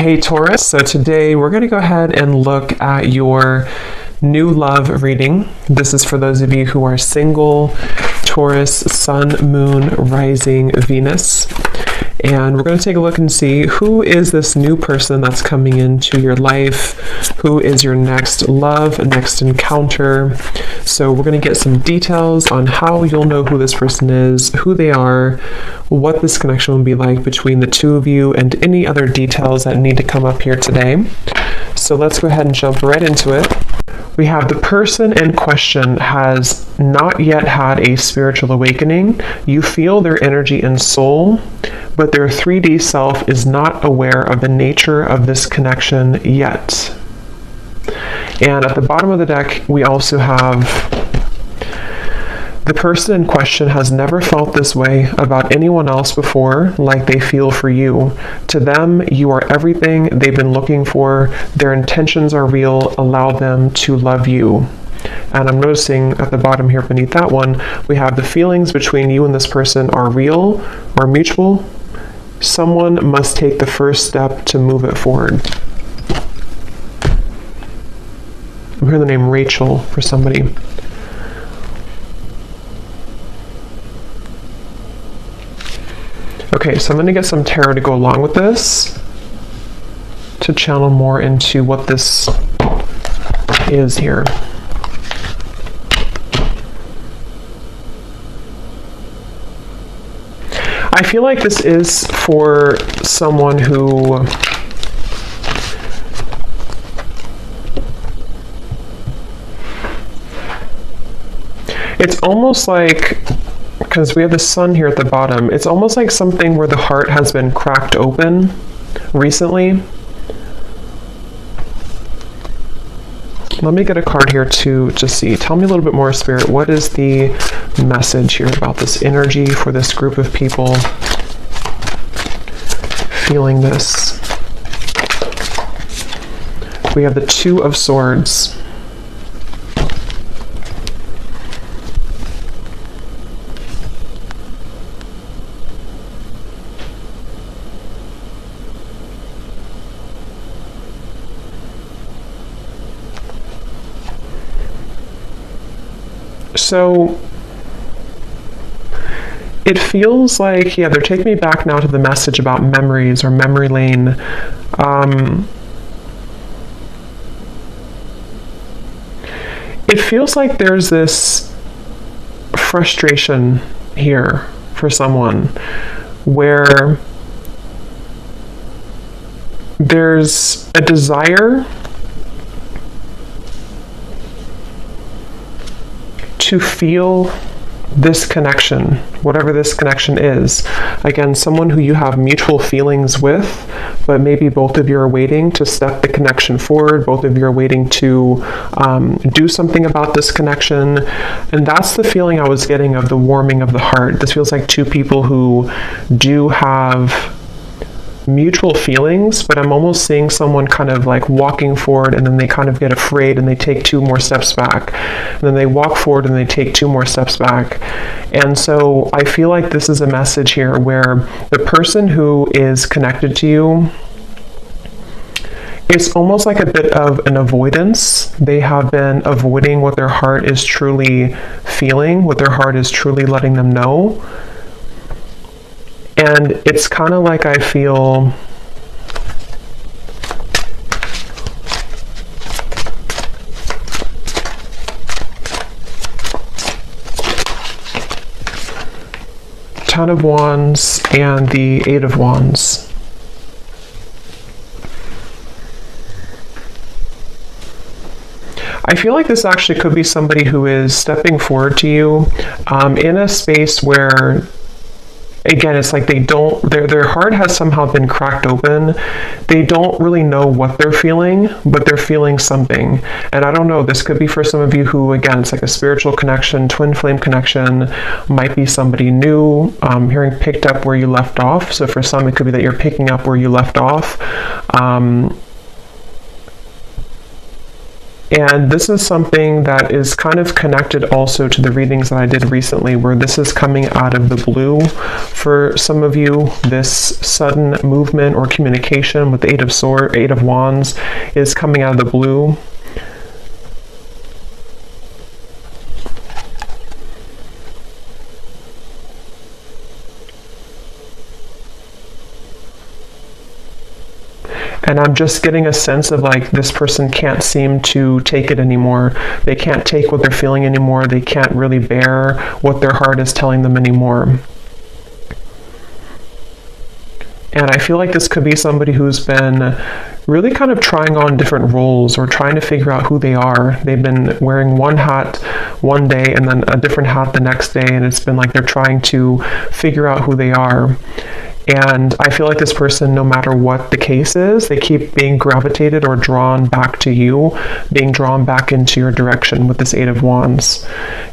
Hey Taurus, so today we're going to go ahead and look at your new love reading. This is for those of you who are single, Taurus, Sun, Moon, Rising, Venus. And we're going to take a look and see who is this new person that's coming into your life, who is your next love, next encounter. So we're going to get some details on how you'll know who this person is, who they are, what this connection will be like between the two of you, and any other details that need to come up here today. So let's go ahead and jump right into it. We have the person in question has not yet had a spiritual awakening. You feel their energy and soul, but their 3D self is not aware of the nature of this connection yet. And at the bottom of the deck, we also have the person in question has never felt this way about anyone else before, like they feel for you. To them, you are everything they've been looking for. Their intentions are real. Allow them to love you. And I'm noticing at the bottom here beneath that one, we have the feelings between you and this person are real, are mutual. Someone must take the first step to move it forward. I'm hearing the name Rachel for somebody. Okay, so I'm going to get some tarot to go along with this to channel more into what this is here. I feel like this is for someone who it's almost like, because we have the sun here at the bottom, it's almost like something where the heart has been cracked open recently. Let me get a card here to see. Tell me a little bit more, Spirit. What is the message here about this energy for this group of people feeling this? We have the Two of Swords. So it feels like, yeah, they're taking me back now to the message about memories or memory lane. It feels like there's this frustration here for someone where there's a desire to feel this connection, whatever this connection is. Again, someone who you have mutual feelings with, but maybe both of you are waiting to step the connection forward. Both of you are waiting to do something about this connection. And that's the feeling I was getting of the warming of the heart. This feels like two people who do have mutual feelings, but I'm almost seeing someone kind of like walking forward and then they kind of get afraid and they take two more steps back. And then they walk forward and they take two more steps back. And so I feel like this is a message here where the person who is connected to you, it's almost like a bit of an avoidance. They have been avoiding what their heart is truly feeling, what their heart is truly letting them know. And it's kind of like I feel Ten of Wands and the Eight of Wands. I feel like this actually could be somebody who is stepping forward to you in a space where, again, it's like they don't, their heart has somehow been cracked open. They don't really know what they're feeling, but they're feeling something. And I don't know, this could be for some of you who, again, it's like a spiritual connection, twin flame connection, might be somebody new, hearing picked up where you left off. So for some, it could be that you're picking up where you left off. And this is something that is kind of connected also to the readings that I did recently, where this is coming out of the blue for some of you. This sudden movement or communication with the Eight of Wands is coming out of the blue. And I'm just getting a sense of like this person can't seem to take it anymore. They can't take what they're feeling anymore. They can't really bear what their heart is telling them anymore. And I feel like this could be somebody who's been really kind of trying on different roles or trying to figure out who they are. They've been wearing one hat one day and then a different hat the next day. And it's been like they're trying to figure out who they are. And I feel like this person, no matter what the case is, they keep being gravitated or drawn back to you, being drawn back into your direction with this Eight of Wands.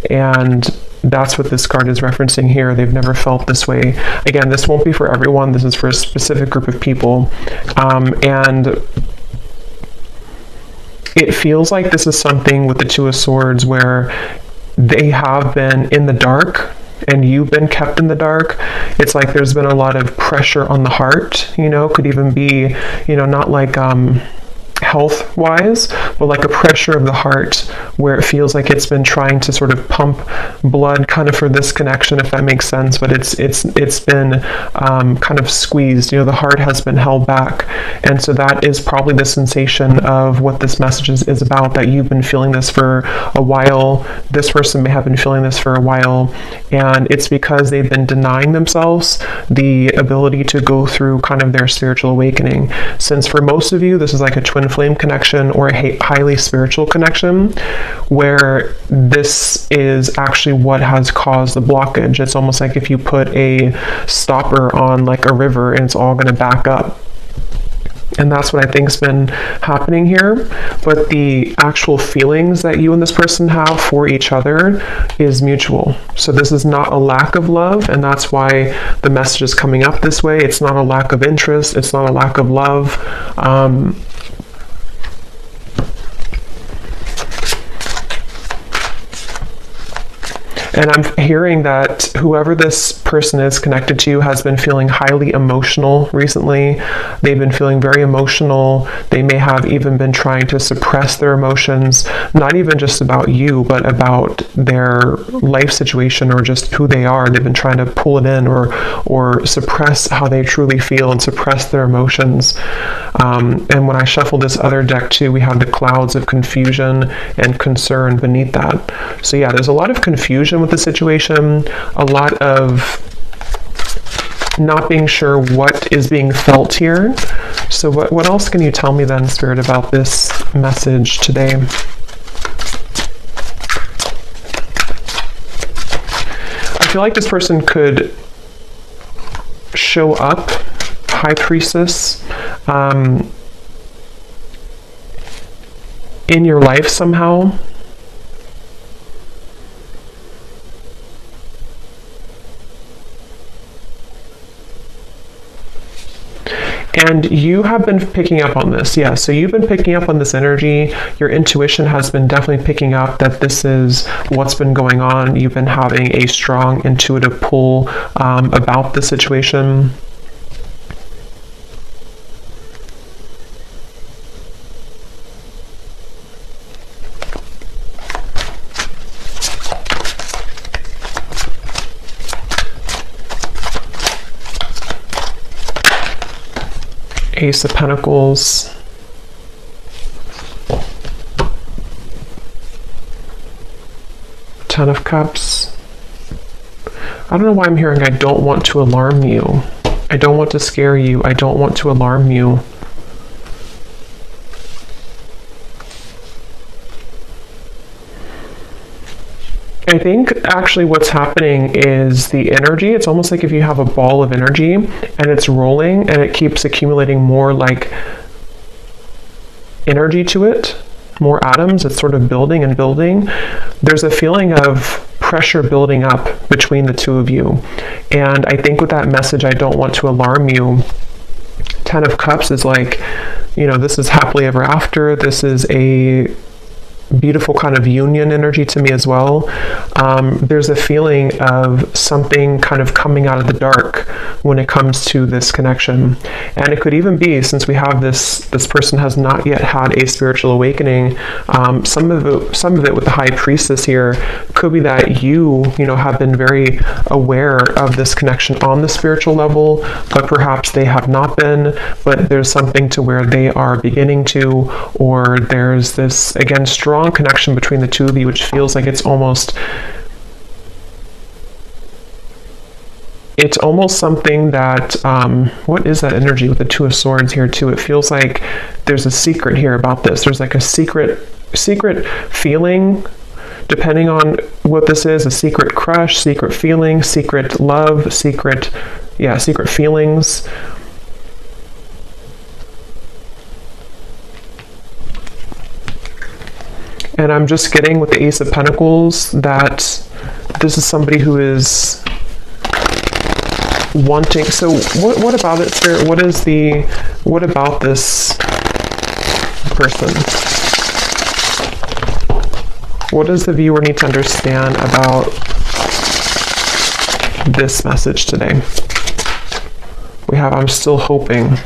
And that's what this card is referencing here. They've never felt this way. Again, this won't be for everyone. This is for a specific group of people. And it feels like this is something with the Two of Swords where they have been in the dark and you've been kept in the dark. It's like there's been a lot of pressure on the heart, could even be, not like health wise, but like a pressure of the heart where it feels like it's been trying to sort of pump blood kind of for this connection, if that makes sense, but it's been kind of squeezed. The heart has been held back. And so that is probably the sensation of what this message is about, that you've been feeling this for a while. This person may have been feeling this for a while, and it's because they've been denying themselves the ability to go through kind of their spiritual awakening. Since for most of you, this is like a twin flame connection or a highly spiritual connection, where this is actually what has caused the blockage. It's almost like if you put a stopper on like a river and it's all going to back up. And that's what I think's been happening here. But the actual feelings that you and this person have for each other is mutual. So this is not a lack of love, and that's why the message is coming up this way. It's not a lack of interest. It's not a lack of love. And I'm hearing that whoever this person is connected to has been feeling highly emotional recently. They've been feeling very emotional. They may have even been trying to suppress their emotions, not even just about you, but about their life situation or just who they are. They've been trying to pull it in or suppress how they truly feel and suppress their emotions. And when I shuffle this other deck too, we have the clouds of confusion and concern beneath that. So yeah, there's a lot of confusion with the situation, a lot of not being sure what is being felt here. So what else can you tell me then, Spirit, about this message today? I feel like this person could show up, High Priestess, in your life somehow. And you have been picking up on this, yeah. So you've been picking up on this energy. Your intuition has been definitely picking up that this is what's been going on. You've been having a strong intuitive pull about the situation. Ace of Pentacles, Ten of Cups. I don't know why I'm hearing I don't want to alarm you. I don't want to scare you. I don't want to alarm you. I think actually what's happening is the energy. It's almost like if you have a ball of energy and it's rolling and it keeps accumulating more like energy to it, more atoms. It's sort of building and building. There's a feeling of pressure building up between the two of you. And I think with that message, I don't want to alarm you. Ten of Cups is like, this is happily ever after. This is a beautiful kind of union energy to me as well. There's a feeling of something kind of coming out of the dark when it comes to this connection. And it could even be, since we have this person has not yet had a spiritual awakening, some of it with the High Priestess here could be that you have been very aware of this connection on the spiritual level, but perhaps they have not been, but there's something to where they are beginning to, or there's this, again, strong connection between the two of you, which feels like it's almost something that, what is that energy with the Two of Swords here too? It feels like there's a secret here about this. There's like a secret feeling, depending on what this is, a secret crush, secret feeling, secret love, secret feelings. And I'm just getting with the Ace of Pentacles that this is somebody who is wanting. So what about it, Spirit? What about this person? What does the viewer need to understand about this message today? We have, I'm still hoping.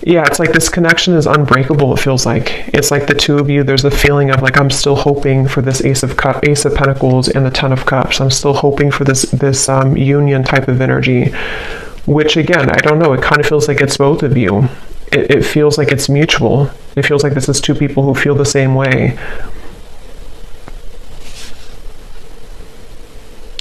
Yeah, it's like this connection is unbreakable, it feels like. It's like the two of you, there's a feeling of like, I'm still hoping for this Ace of Pentacles and the Ten of Cups. I'm still hoping for this union type of energy, which again, I don't know, it kind of feels like it's both of you. It feels like it's mutual. It feels like this is two people who feel the same way.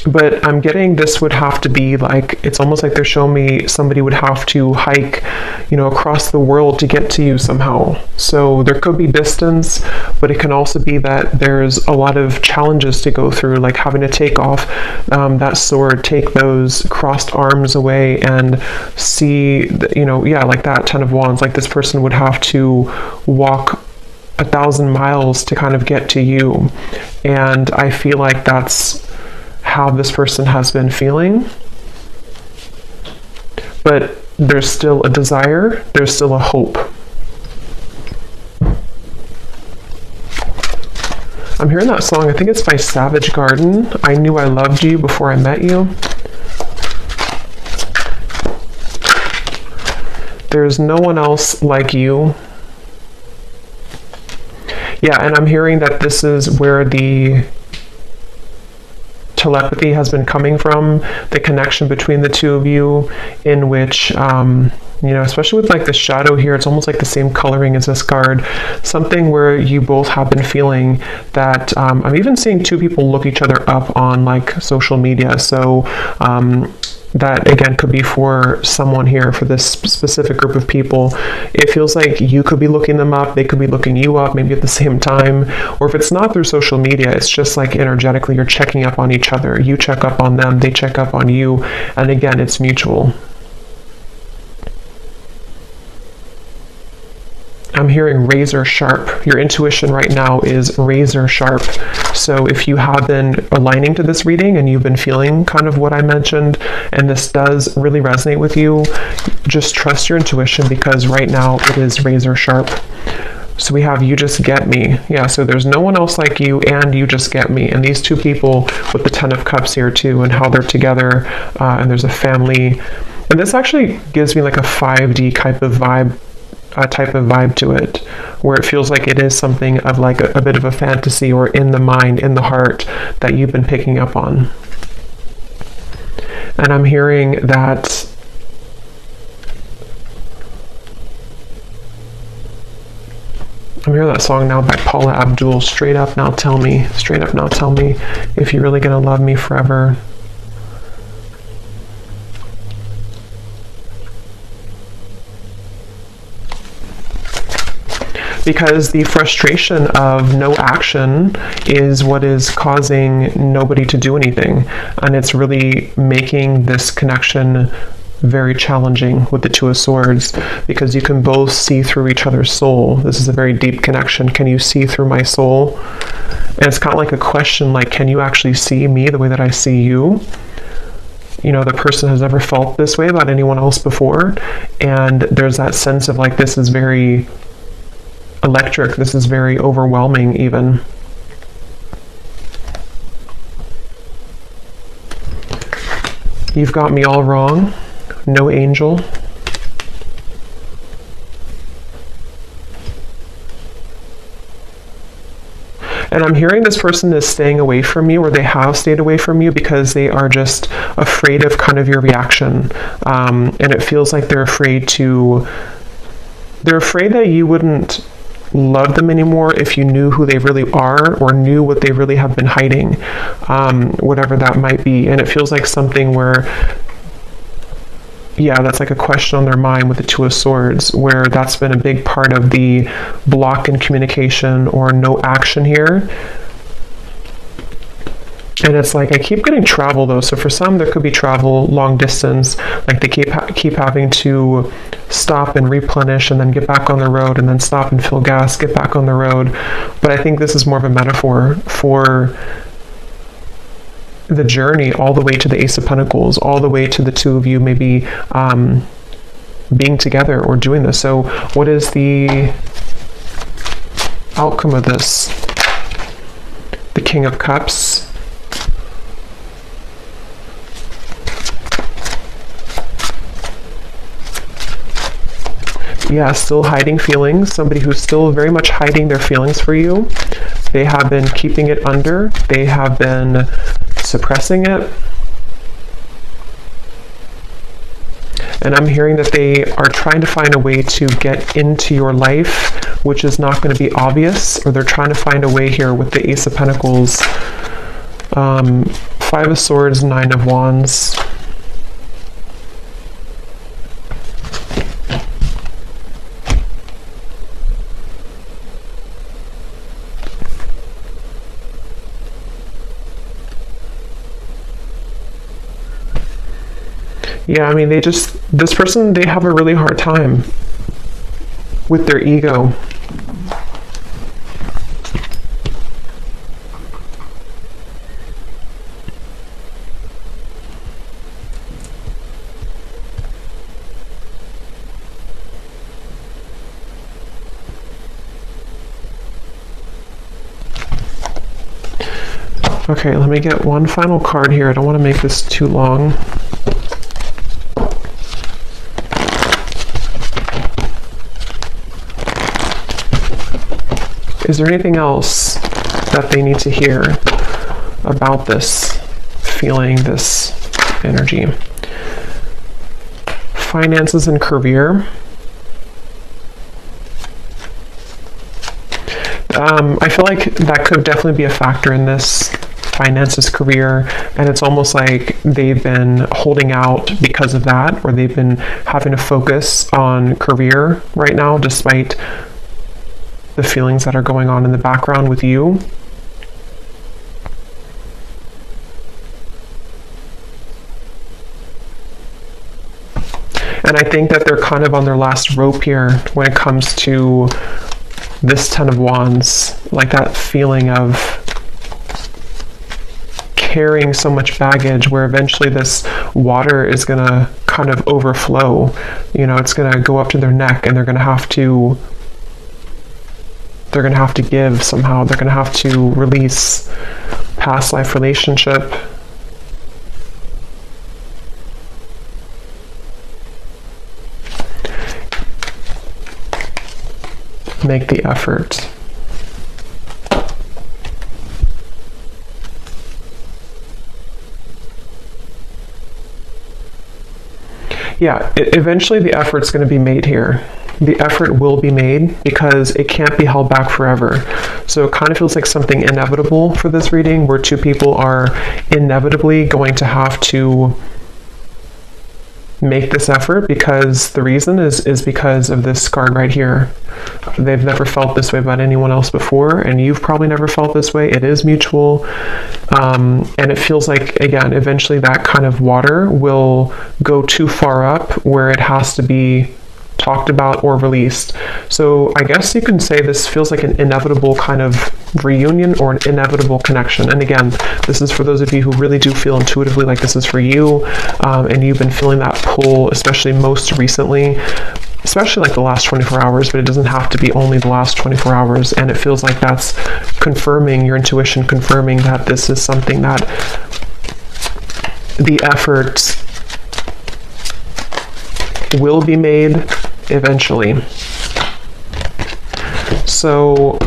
But I'm getting this would have to be like, it's almost like they're showing me somebody would have to hike, across the world to get to you somehow. So there could be distance, but it can also be that there's a lot of challenges to go through, like having to take off that sword, take those crossed arms away and see, like that Ten of Wands, like this person would have to walk 1,000 miles to kind of get to you. And I feel like that's how this person has been feeling, but there's still a desire, there's still a hope. I'm hearing that song, I think it's by Savage Garden, I Knew I Loved You Before I Met You. There's no one else like you. Yeah, and I'm hearing that this is where the telepathy has been coming from, the connection between the two of you, in which especially with like the shadow here, it's almost like the same coloring as this card, something where you both have been feeling that I'm even seeing two people look each other up on like social media. So that again could be for someone here, for this specific group of people. It feels like you could be looking them up, they could be looking you up maybe at the same time, or if it's not through social media, it's just like energetically you're checking up on each other. You check up on them, they check up on you, and again, it's mutual. I'm hearing razor sharp. Your intuition right now is razor sharp. So if you have been aligning to this reading and you've been feeling kind of what I mentioned, and this does really resonate with you, just trust your intuition, because right now it is razor sharp. So we have You Just Get Me. Yeah, so there's no one else like you, and You Just Get Me. And these two people with the Ten of Cups here too, and how they're together, and there's a family. And this actually gives me like a 5D type of vibe to it, where it feels like it is something of like a bit of a fantasy, or in the mind, in the heart, that you've been picking up on. And I'm hearing that song now by Paula Abdul, Straight Up Now Tell Me, Straight Up Now Tell Me If You're Really Gonna Love Me Forever. Because the frustration of no action is what is causing nobody to do anything. And it's really making this connection very challenging with the Two of Swords, because you can both see through each other's soul. This is a very deep connection. Can you see through my soul? And it's kind of like a question, like, can you actually see me the way that I see you? The person has never felt this way about anyone else before. And there's that sense of like, this is very electric. This is very overwhelming even. You've got me all wrong. No angel. And I'm hearing this person is staying away from you, or they have stayed away from you because they are just afraid of kind of your reaction. And it feels like they're afraid that you wouldn't love them anymore if you knew who they really are, or knew what they really have been hiding, whatever that might be. And it feels like something where, yeah, that's like a question on their mind with the Two of Swords, where that's been a big part of the block in communication or no action here. And it's like, I keep getting travel though. So for some, there could be travel long distance, like they keep having to stop and replenish and then get back on the road, and then stop and fill gas, get back on the road. But I think this is more of a metaphor for the journey all the way to the Ace of Pentacles, all the way to the two of you maybe being together or doing this. So what is the outcome of this? The King of Cups. Yeah, still hiding feelings. Somebody who's still very much hiding their feelings for you. They have been keeping it under. They have been suppressing it. And I'm hearing that they are trying to find a way to get into your life, which is not going to be obvious, or they're trying to find a way here with the Ace of Pentacles, Five of Swords, Nine of Wands. Yeah, I mean, this person, they have a really hard time with their ego. Okay, let me get one final card here. I don't want to make this too long. Is there anything else that they need to hear about this feeling, this energy? Finances and career. I feel like that could definitely be a factor in this. Finances, career, and it's almost like they've been holding out because of that, or they've been having to focus on career right now, despite the feelings that are going on in the background with you. And I think that they're kind of on their last rope here when it comes to this Ten of Wands, like that feeling of carrying so much baggage, where eventually this water is going to kind of overflow. You know, it's going to go up to their neck, and they're going to have to give somehow. They're going to have to release past life relationship. Make the effort. Yeah, eventually the effort's going to be made here. The effort will be made because it can't be held back forever. So it kind of feels like something inevitable for this reading, where two people are inevitably going to have to make this effort, because the reason is because of this card right here. They've never felt this way about anyone else before, and you've probably never felt this way. It is mutual, and it feels like, again, eventually that kind of water will go too far up where it has to be talked about or released. So I guess you can say this feels like an inevitable kind of reunion, or an inevitable connection. And again, this is for those of you who really do feel intuitively like this is for you, and you've been feeling that pull, especially most recently. especially like the last 24 hours, but it doesn't have to be only the last 24 hours. And it feels like that's confirming, your intuition confirming that this is something that the effort will be made eventually. So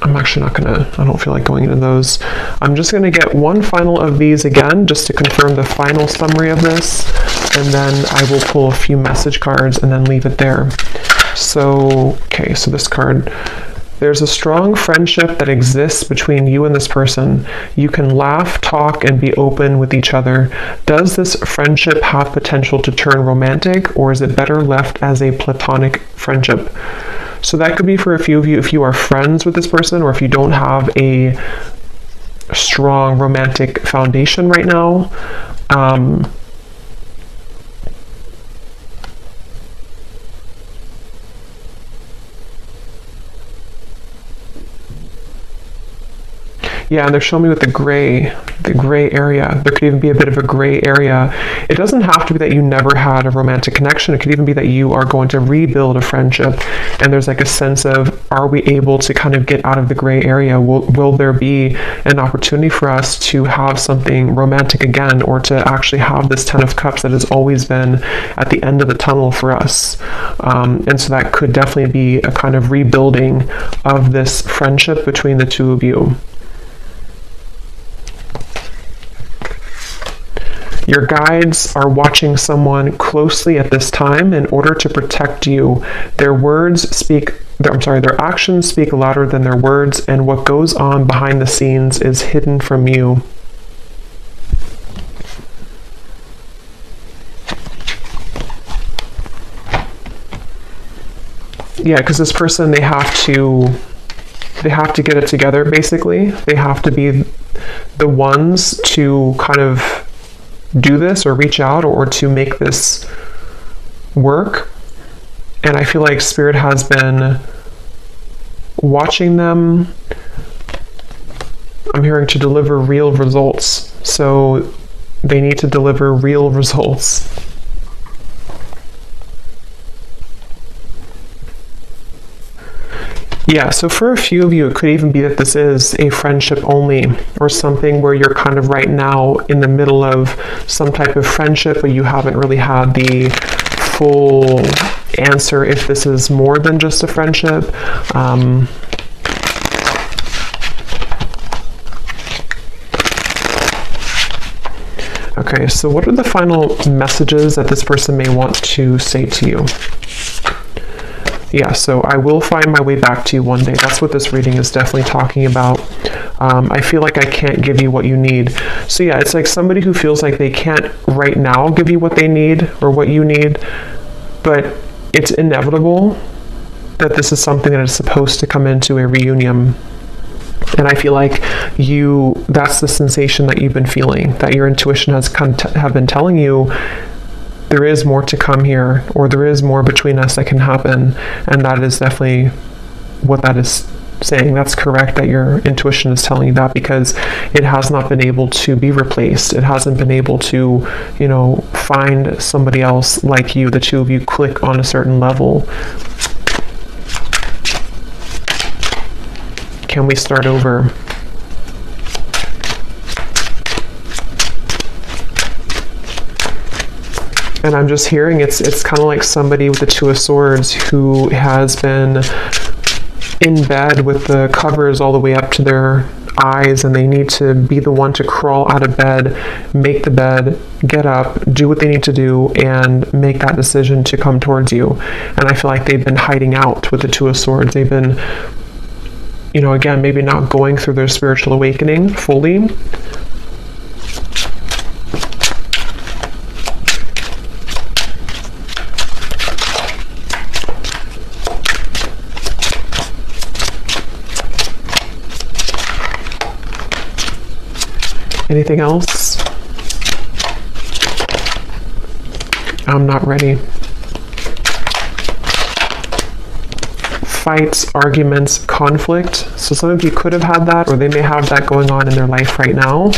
I'm actually not gonna, I don't feel like going into those. I'm just gonna get one final of these again, just to confirm the final summary of this, and then I will pull a few message cards and then leave it there. So, okay, so this card, there's a strong friendship that exists between you and this person. You can laugh, talk, and be open with each other. Does this friendship have potential to turn romantic, or is it better left as a platonic friendship? So that could be for a few of you if you are friends with this person, or if you don't have a strong romantic foundation right now. Yeah, and they're showing me with the gray area. There could even be a bit of a gray area. It doesn't have to be that you never had a romantic connection. It could even be that you are going to rebuild a friendship, and there's like a sense of, are we able to kind of get out of the gray area? Will there be an opportunity for us to have something romantic again, or to actually have this 10 of Cups that has always been at the end of the tunnel for us? And so that could definitely be a kind of rebuilding of this friendship between the two of you. Your guides are watching someone closely at this time in order to protect you. Their actions speak louder than their words, and what goes on behind the scenes is hidden from you. Yeah, because this person, they have to get it together, basically. They have to be the ones to kind of do this, or reach out, or to make this work. And I feel like Spirit has been watching them. I'm hearing to deliver real results. So they need to deliver real results. Yeah, so for a few of you, it could even be that this is a friendship only, or something where you're kind of right now in the middle of some type of friendship, but you haven't really had the full answer if this is more than just a friendship. Okay, so what are the final messages that this person may want to say to you? Yeah, so I will find my way back to you one day. That's what this reading is definitely talking about. I feel like I can't give you what you need. So yeah, it's like somebody who feels like they can't right now give you what they need or what you need, but it's inevitable that this is something that is supposed to come into a reunion. And I feel like that's the sensation that you've been feeling, that your intuition has have been telling you there is more to come here, or there is more between us that can happen. And that is definitely what that is saying. That's correct that your intuition is telling you that, because it has not been able to be replaced. It hasn't been able to, find somebody else like you. The two of you click on a certain level. Can we start over? And I'm just hearing it's kind of like somebody with the Two of Swords who has been in bed with the covers all the way up to their eyes, and they need to be the one to crawl out of bed, make the bed, get up, do what they need to do, and make that decision to come towards you. And I feel like they've been hiding out with the Two of Swords. They've been, again, maybe not going through their spiritual awakening fully. Anything else? I'm not ready. Fights, arguments, conflict. So some of you could have had that, or they may have that going on in their life right now.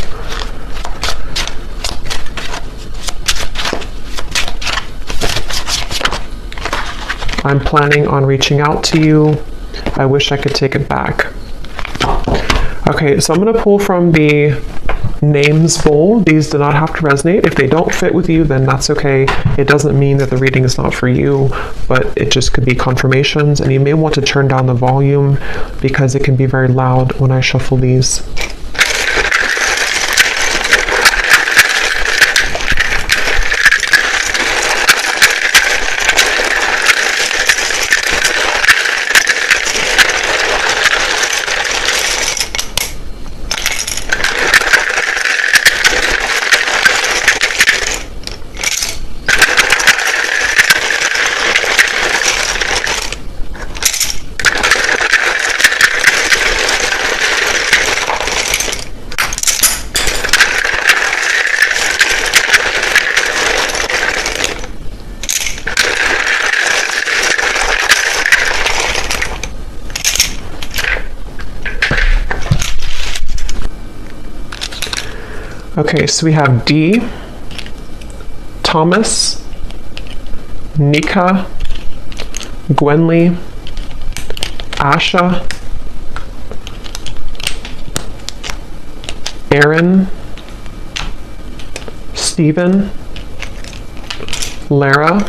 I'm planning on reaching out to you. I wish I could take it back. Okay, so I'm going to pull from the names bowl. These do not have to resonate. If they don't fit with you, then that's okay. It doesn't mean that the reading is not for you, but it just could be confirmations, and you may want to turn down the volume because it can be very loud when I shuffle these. Okay, so we have D, Thomas, Nika, Gwenly, Asha, Aaron, Stephen, Laura,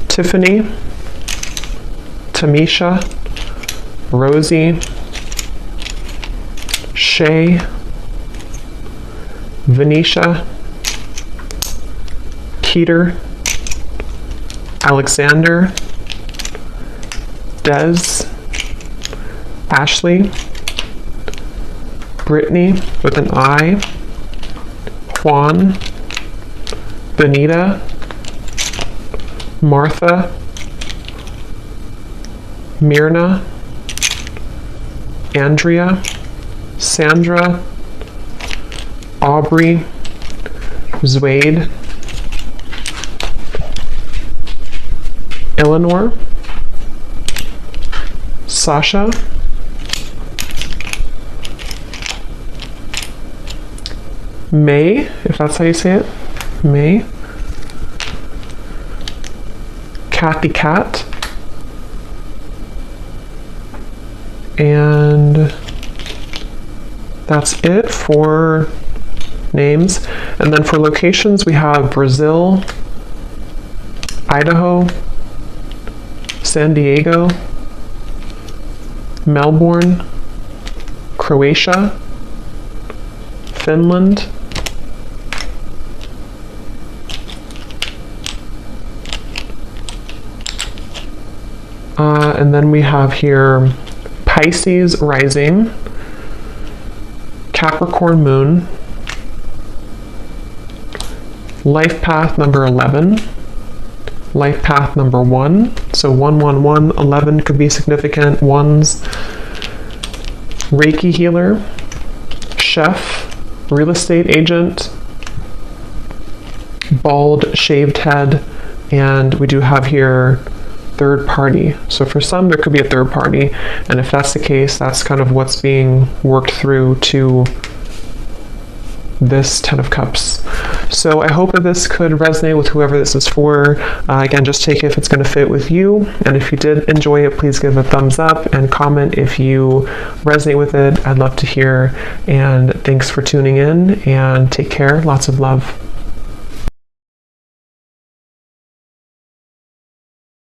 Tiffany, Tamisha, Rosie, Shay, Venetia, Keter, Alexander, Des, Ashley, Brittany with an I, Juan, Benita, Martha, Myrna, Andrea, Sandra, Aubrey, Zwade, Eleanor, Sasha, May, if that's how you say it, May, Kathy Cat, and that's it for names. And then for locations, we have Brazil, Idaho, San Diego, Melbourne, Croatia, Finland, and then we have here Pisces rising, Capricorn moon, life path number 11, life path number 1, so 111, 11 could be significant ones, Reiki healer, chef, real estate agent, bald shaved head, and we do have here third party. So for some there could be a third party, and if that's the case, that's kind of what's being worked through to this 10 of Cups. So I hope that this could resonate with whoever this is for. Again, just take it if it's going to fit with you, and if you did enjoy it, please give a thumbs up and comment if you resonate with it. I'd love to hear, and thanks for tuning in, and take care. Lots of love.